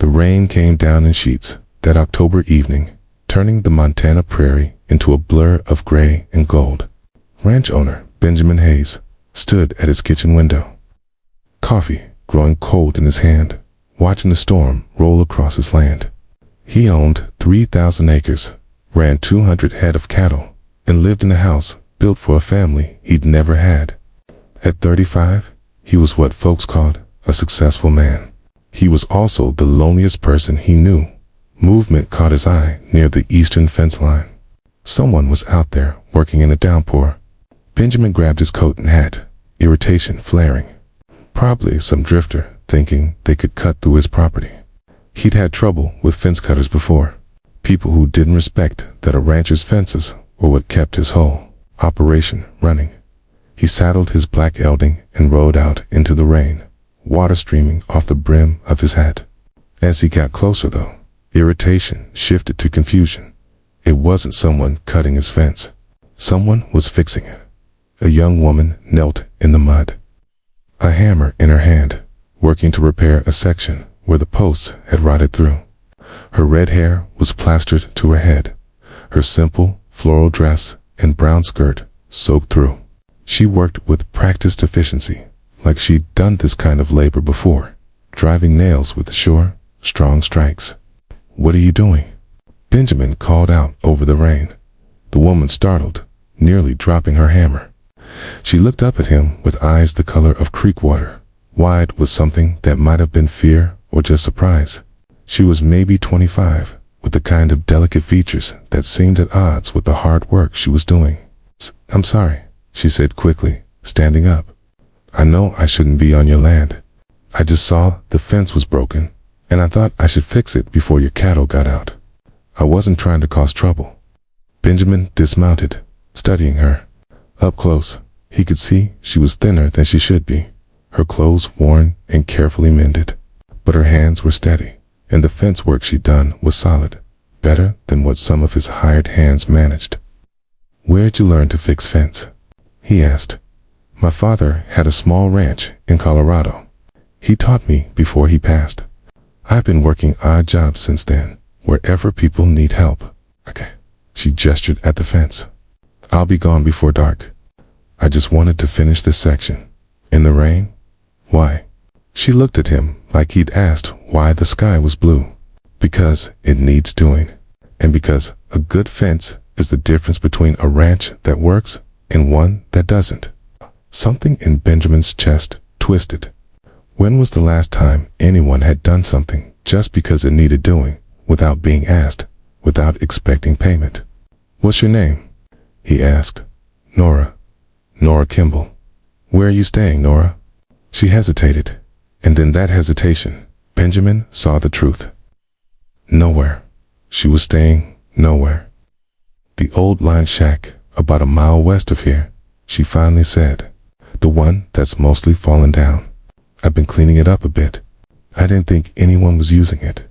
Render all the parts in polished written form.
The rain came down in sheets that October evening, turning the Montana prairie into a blur of gray and gold. Ranch owner Benjamin Hayes stood at his kitchen window, coffee growing cold in his hand, watching the storm roll across his land. He owned 3,000 acres, ran 200 head of cattle, and lived in a house built for a family he'd never had. At 35, he was what folks called a successful man. He was also the loneliest person he knew. Movement caught his eye near the eastern fence line. Someone was out there working in a downpour. Benjamin grabbed his coat and hat, irritation flaring. Probably some drifter thinking they could cut through his property. He'd had trouble with fence cutters before. People who didn't respect that a rancher's fences were what kept his whole operation running. He saddled his black gelding and rode out into the rain, water streaming off the brim of his hat. As he got closer, though, irritation shifted to confusion. It wasn't someone cutting his fence. Someone was fixing it. A young woman knelt in the mud, a hammer in her hand, working to repair a section where the posts had rotted through. Her red hair was plastered to her head, her simple floral dress and brown skirt soaked through. She worked with practiced efficiency, like she'd done this kind of labor before, driving nails with sure, strong strikes. "What are you doing?" Benjamin called out over the rain. The woman startled, nearly dropping her hammer. She looked up at him with eyes the color of creek water, wide with something that might have been fear or just surprise. She was maybe 25, with the kind of delicate features that seemed at odds with the hard work she was doing. "I'm sorry," she said quickly, standing up. "I know I shouldn't be on your land. I just saw the fence was broken, and I thought I should fix it before your cattle got out. I wasn't trying to cause trouble." Benjamin dismounted, studying her. Up close, he could see she was thinner than she should be, her clothes worn and carefully mended. But her hands were steady, and the fence work she'd done was solid, better than what some of his hired hands managed. "Where'd you learn to fix fence?" he asked. "My father had a small ranch in Colorado. He taught me before he passed. I've been working odd jobs since then, wherever people need help." "Okay." She gestured at the fence. "I'll be gone before dark. I just wanted to finish this section." "In the rain? Why?" She looked at him like he'd asked why the sky was blue. "Because it needs doing. And because a good fence is the difference between a ranch that works and one that doesn't." Something in Benjamin's chest twisted. When was the last time anyone had done something just because it needed doing, without being asked, without expecting payment? "What's your name?" he asked. "Nora. Nora Kimball." "Where are you staying, Nora?" She hesitated, and in that hesitation, Benjamin saw the truth. Nowhere. She was staying nowhere. "The old line shack, about a mile west of here," she finally said. "The one that's mostly fallen down. I've been cleaning it up a bit. I didn't think anyone was using it."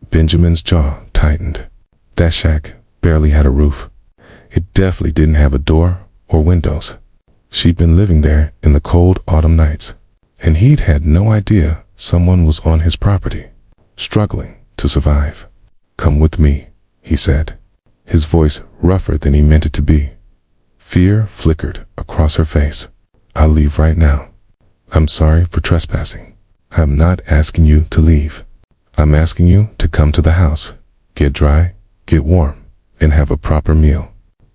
Benjamin's jaw tightened. That shack barely had a roof. It definitely didn't have a door or windows. She'd been living there in the cold autumn nights, and he'd had no idea someone was on his property, struggling to survive. "Come with me," he said, his voice rougher than he meant it to be. Fear flickered across her face. "I'll leave right now. I'm sorry for trespassing. I'm not asking you to leave. I'm asking you to come to the house, get dry, get warm, and have a proper meal.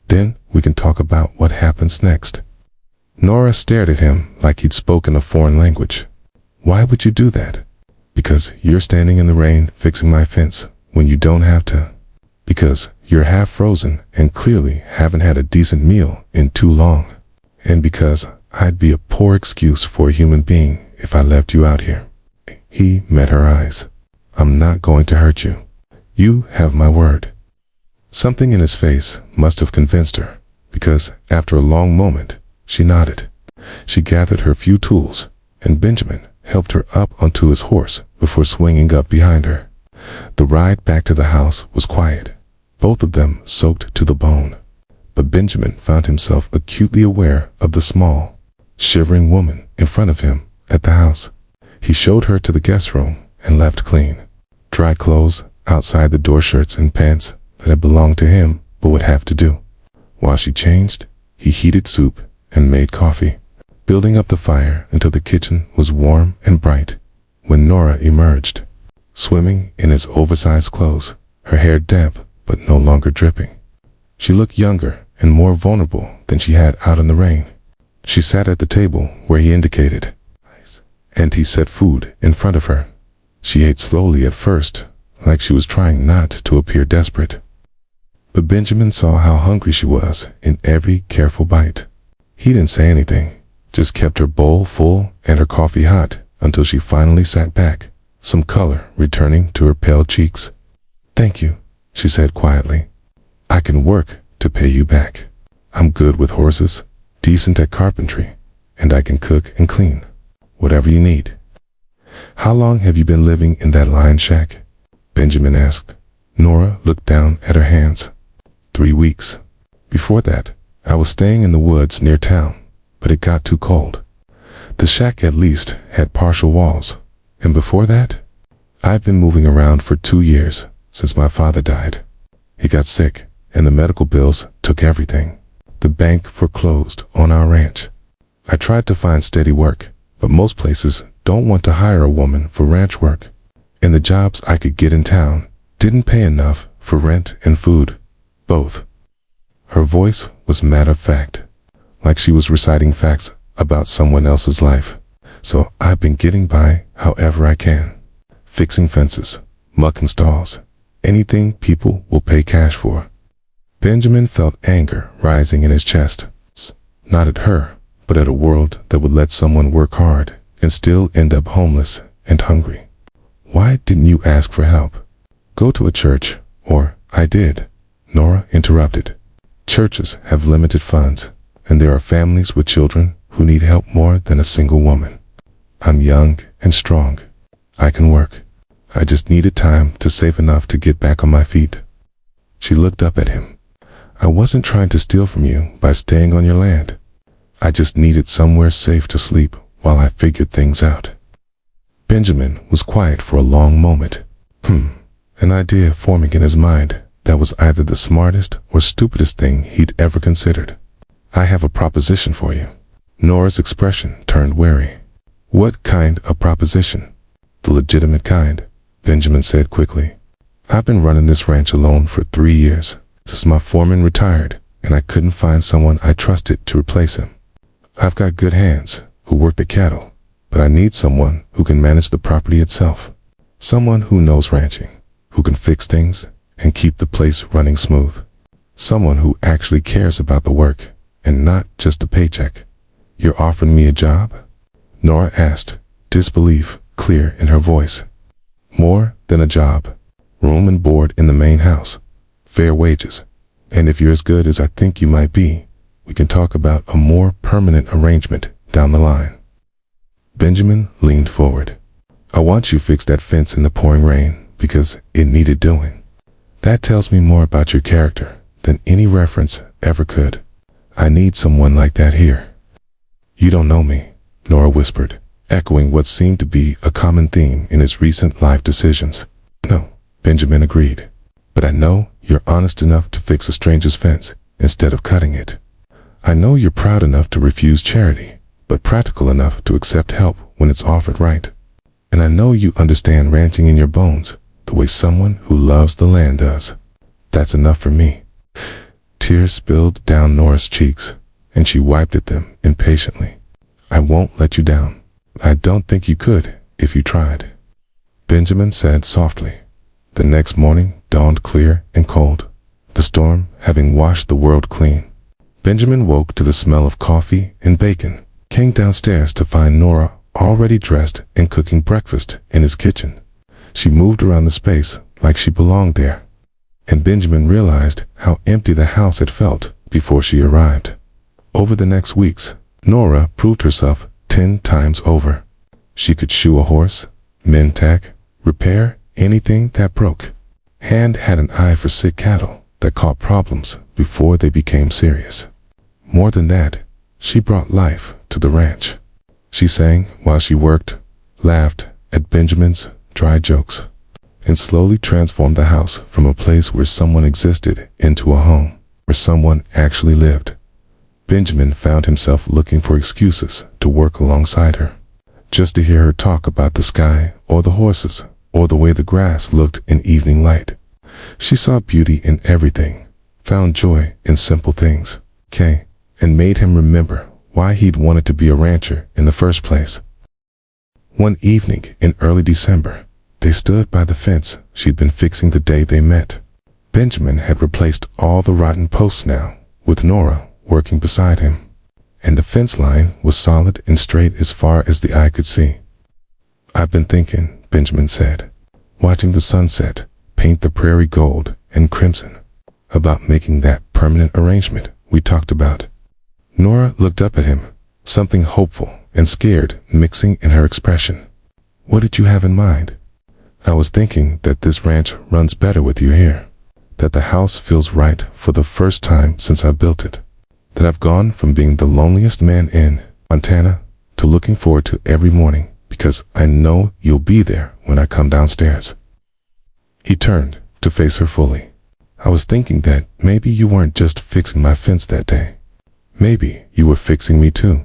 Then we can talk about what happens next." Nora stared at him like he'd spoken a foreign language. "Why would you do that?" "Because you're standing in the rain fixing my fence when you don't have to. Because you're half frozen and clearly haven't had a decent meal in too long. And because I'd be a poor excuse for a human being if I left you out here." He met her eyes. "I'm not going to hurt you. You have my word." Something in his face must have convinced her, because after a long moment, she nodded. She gathered her few tools, and Benjamin helped her up onto his horse before swinging up behind her. The ride back to the house was quiet, both of them soaked to the bone. But Benjamin found himself acutely aware of the small, shivering woman in front of him at the house. He showed her to the guest room and left clean, dry clothes outside the door, shirts and pants that had belonged to him but would have to do. While she changed, he heated soup and made coffee, building up the fire until the kitchen was warm and bright. When Nora emerged, swimming in his oversized clothes, her hair damp but no longer dripping, she looked younger and more vulnerable than she had out in the rain. She sat at the table where he indicated, and he set food in front of her. She ate slowly at first, like she was trying not to appear desperate. But Benjamin saw how hungry she was in every careful bite. He didn't say anything, just kept her bowl full and her coffee hot until she finally sat back, some color returning to her pale cheeks. "Thank you," she said quietly. "I can work to pay you back. I'm good with horses, decent at carpentry, and I can cook and clean. Whatever you need." "How long have you been living in that lion shack?" Benjamin asked. Nora looked down at her hands. 3 weeks. Before that, I was staying in the woods near town, but it got too cold. The shack at least had partial walls. And before that, I've been moving around for 2 years, since my father died. He got sick, and the medical bills took everything. The bank foreclosed on our ranch. I tried to find steady work, but most places don't want to hire a woman for ranch work. And the jobs I could get in town didn't pay enough for rent and food, both. Her voice was matter-of-fact, like she was reciting facts about someone else's life. "So I've been getting by however I can. Fixing fences, mucking stalls, anything people will pay cash for." Benjamin felt anger rising in his chest, not at her, but at a world that would let someone work hard and still end up homeless and hungry. "Why didn't you ask for help? Go to a church, or..." "I did," Nora interrupted. "Churches have limited funds, and there are families with children who need help more than a single woman. I'm young and strong. I can work. I just needed time to save enough to get back on my feet." She looked up at him. "I wasn't trying to steal from you by staying on your land. I just needed somewhere safe to sleep while I figured things out." Benjamin was quiet for a long moment. An idea forming in his mind that was either the smartest or stupidest thing he'd ever considered. "I have a proposition for you." Nora's expression turned wary. "What kind of proposition?" "The legitimate kind," Benjamin said quickly. "I've been running this ranch alone for 3 years, since my foreman retired, and I couldn't find someone I trusted to replace him. I've got good hands who work the cattle, but I need someone who can manage the property itself. Someone who knows ranching, who can fix things and keep the place running smooth. Someone who actually cares about the work and not just a paycheck." "You're offering me a job?" Nora asked, disbelief clear in her voice. "More than a job. Room and board in the main house. Fair wages. And if you're as good as I think you might be, we can talk about a more permanent arrangement down the line." Benjamin leaned forward. "I want you to fix that fence in the pouring rain because it needed doing. That tells me more about your character than any reference ever could. I need someone like that here." "You don't know me," Nora whispered, echoing what seemed to be a common theme in his recent life decisions. "No," Benjamin agreed. "But I know you're honest enough to fix a stranger's fence instead of cutting it. I know you're proud enough to refuse charity, but practical enough to accept help when it's offered right. And I know you understand ranching in your bones, the way someone who loves the land does. That's enough for me." Tears spilled down Nora's cheeks, and she wiped at them impatiently. "I won't let you down. I don't think you could if you tried," Benjamin said softly. The next morning dawned clear and cold, the storm having washed the world clean. Benjamin woke to the smell of coffee and bacon, came downstairs to find Nora already dressed and cooking breakfast in his kitchen. She moved around the space like she belonged there, and Benjamin realized how empty the house had felt before she arrived. Over the next weeks, Nora proved herself 10 times over. She could shoe a horse, mend tack, repair anything that broke. Hand had an eye for sick cattle that caught problems before they became serious. More than that, she brought life to the ranch. She sang while she worked, laughed at Benjamin's dry jokes, and slowly transformed the house from a place where someone existed into a home where someone actually lived. Benjamin found himself looking for excuses to work alongside her, just to hear her talk about the sky or the horses or the way the grass looked in evening light. She saw beauty in everything, found joy in simple things, and made him remember why he'd wanted to be a rancher in the first place. One evening in early December, they stood by the fence she'd been fixing the day they met. Benjamin had replaced all the rotten posts now, with Nora working beside him, and the fence line was solid and straight as far as the eye could see. "I've been thinking," Benjamin said, watching the sunset paint the prairie gold and crimson, "about making that permanent arrangement we talked about." Nora looked up at him, something hopeful and scared mixing in her expression. "What did you have in mind?" "I was thinking that this ranch runs better with you here, that the house feels right for the first time since I built it, that I've gone from being the loneliest man in Montana to looking forward to every morning because I know you'll be there when I come downstairs." He turned to face her fully. "I was thinking that maybe you weren't just fixing my fence that day. Maybe you were fixing me too."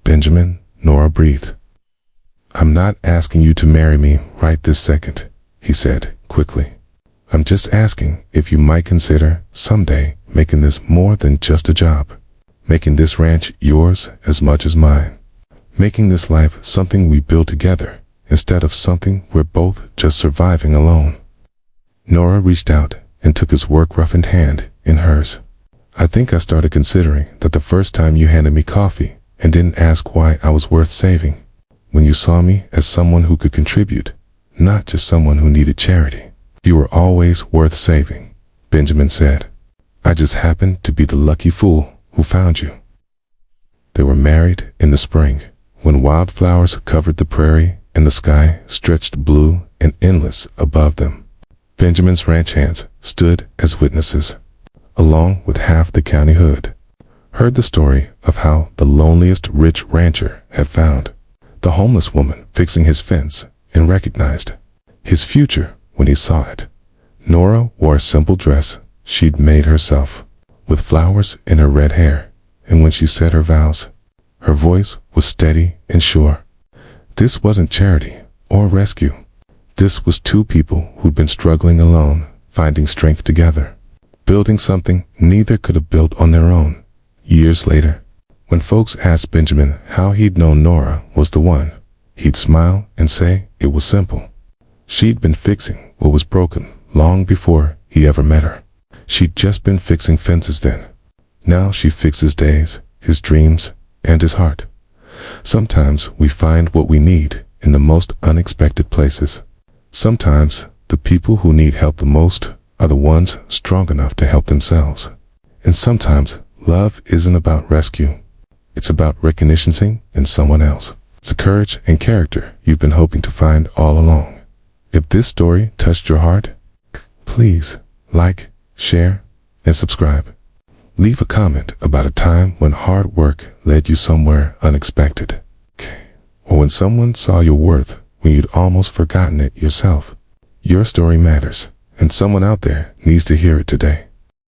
"Benjamin," Nora breathed. "I'm not asking you to marry me right this second," he said quickly. "I'm just asking if you might consider someday making this more than just a job, making this ranch yours as much as mine, making this life something we build together instead of something we're both just surviving alone." Nora reached out and took his work-roughened hand in hers. "I think I started considering that the first time you handed me coffee and didn't ask why I was worth saving, when you saw me as someone who could contribute, not just someone who needed charity." "You were always worth saving," Benjamin said. "I just happened to be the lucky fool who found you." They were married in the spring, when wildflowers covered the prairie and the sky stretched blue and endless above them. Benjamin's ranch hands stood as witnesses, along with half the county hood, heard the story of how the loneliest rich rancher had found the homeless woman fixing his fence and recognized his future when he saw it. Nora wore a simple dress she'd made herself, with flowers in her red hair, and when she said her vows, her voice was steady and sure. This wasn't charity or rescue. This was two people who'd been struggling alone, finding strength together, building something neither could have built on their own. Years later, when folks asked Benjamin how he'd known Nora was the one, he'd smile and say it was simple. She'd been fixing what was broken long before he ever met her. She'd just been fixing fences then. Now she fixed his days, his dreams, and his heart. Sometimes we find what we need in the most unexpected places. Sometimes the people who need help the most are the ones strong enough to help themselves. And sometimes love isn't about rescue. It's about recognition in someone else. It's the courage and character you've been hoping to find all along. If this story touched your heart, please like, share, and subscribe. Leave a comment about a time when hard work led you somewhere unexpected, or when someone saw your worth when you'd almost forgotten it yourself. Your story matters, and someone out there needs to hear it today.